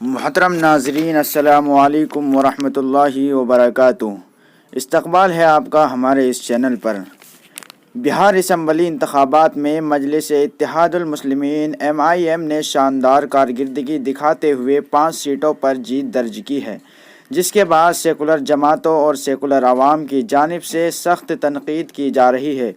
محترم ناظرین، السلام علیکم ورحمۃ اللہ وبرکاتہ۔ استقبال ہے آپ کا ہمارے اس چینل پر۔ بہار اسمبلی انتخابات میں مجلس اتحاد المسلمین MIM نے شاندار کارکردگی دکھاتے ہوئے 5 سیٹوں پر جیت درج کی ہے، جس کے بعد سیکولر جماعتوں اور سیکولر عوام کی جانب سے سخت تنقید کی جا رہی ہے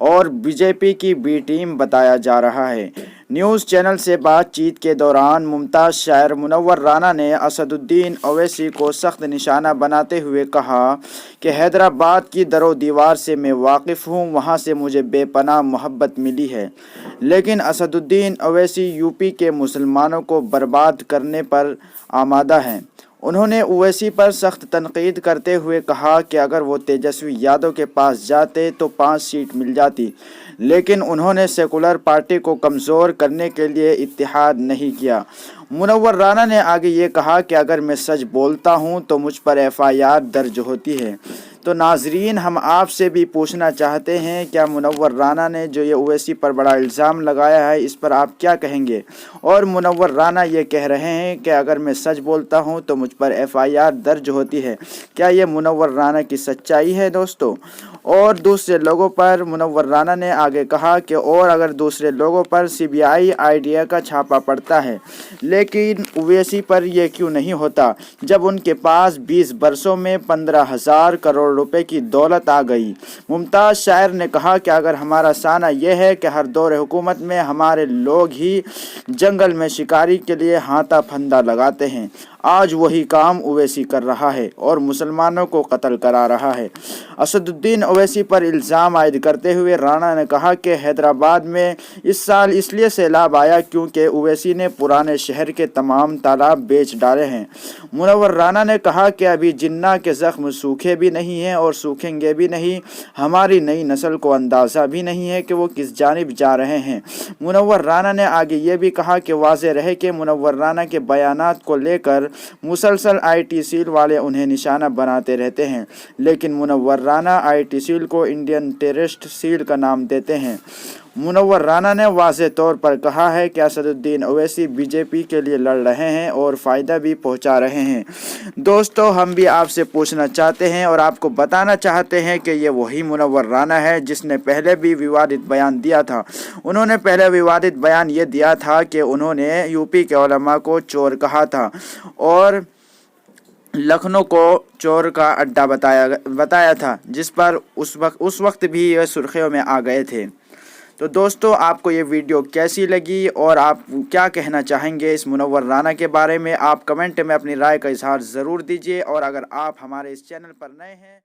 اور BJP کی B ٹیم بتایا جا رہا ہے۔ نیوز چینل سے بات چیت کے دوران ممتاز شاعر منور رانا نے اسد الدین اویسی کو سخت نشانہ بناتے ہوئے کہا کہ حیدرآباد کی در و دیوار سے میں واقف ہوں، وہاں سے مجھے بے پناہ محبت ملی ہے، لیکن اسد الدین اویسی UP کے مسلمانوں کو برباد کرنے پر آمادہ ہیں۔ انہوں نے اویسی پر سخت تنقید کرتے ہوئے کہا کہ اگر وہ تیجسوی یادو کے پاس جاتے تو 5 سیٹ مل جاتی، لیکن انہوں نے سیکولر پارٹی کو کمزور کرنے کے لیے اتحاد نہیں کیا۔ منور رانا نے آگے یہ کہا کہ اگر میں سچ بولتا ہوں تو مجھ پر FIR درج ہوتی ہے۔ تو ناظرین، ہم آپ سے بھی پوچھنا چاہتے ہیں، کیا منور رانا نے جو یہ اویسی پر بڑا الزام لگایا ہے، اس پر آپ کیا کہیں گے؟ اور منور رانا یہ کہہ رہے ہیں کہ اگر میں سچ بولتا ہوں تو مجھ پر FIR درج ہوتی ہے، کیا یہ منور رانا کی سچائی ہے دوستو؟ اور دوسرے لوگوں پر منور رانا نے آگے کہا کہ اور اگر دوسرے لوگوں پر CBI IDA کا چھاپا پڑتا ہے، لیکن اویسی پر یہ کیوں نہیں ہوتا جب ان کے پاس 20 برسوں میں 15,000 کروڑ روپے کی دولت آ گئی؟ ممتاز شاعر نے کہا کہ اگر ہمارا سانہ یہ ہے کہ ہر دور حکومت میں ہمارے لوگ ہی جنگل میں شکاری کے لیے ہاتھا پھندا لگاتے ہیں، آج وہی کام اویسی کر رہا ہے اور مسلمانوں کو قتل کرا رہا ہے۔ اسد الدین اویسی پر الزام عائد کرتے ہوئے رانا نے کہا کہ حیدرآباد میں اس سال اس لیے سیلاب آیا کیونکہ اویسی نے پرانے شہر کے تمام تالاب بیچ ڈالے ہیں۔ منور رانا نے کہا کہ ابھی جناح کے زخم سوکھے بھی نہیں ہیں اور سوکھیں گے بھی نہیں، ہماری نئی نسل کو اندازہ بھی نہیں ہے کہ وہ کس جانب جا رہے ہیں۔ منور رانا نے آگے یہ بھی کہا کہ واضح رہے کہ منور رانا کے بیانات کو لے کر مسلسل IT سیل والے انہیں نشانہ بناتے رہتے ہیں، لیکن منور رانا IT سیل کو انڈین ٹیررسٹ سیل کا نام دیتے ہیں۔ منور رانا نے واضح طور پر کہا ہے کہ اسد الدین اویسی BJP کے لیے لڑ رہے ہیں اور فائدہ بھی پہنچا رہے ہیں۔ دوستو، ہم بھی آپ سے پوچھنا چاہتے ہیں اور آپ کو بتانا چاہتے ہیں کہ یہ وہی منور رانا ہے جس نے پہلے بھی ووادت بیان دیا تھا۔ انہوں نے پہلے ووادت بیان یہ دیا تھا کہ انہوں نے UP کے علماء کو چور کہا تھا اور لکھنؤ کو چور کا اڈا بتایا تھا، جس پر اس وقت بھی یہ سرخیوں میں آ گئے تھے۔ تو دوستو، آپ کو یہ ویڈیو کیسی لگی اور آپ کیا کہنا چاہیں گے اس منور رانا کے بارے میں؟ آپ کمنٹ میں اپنی رائے کا اظہار ضرور دیجیے، اور اگر آپ ہمارے اس چینل پر نئے ہیں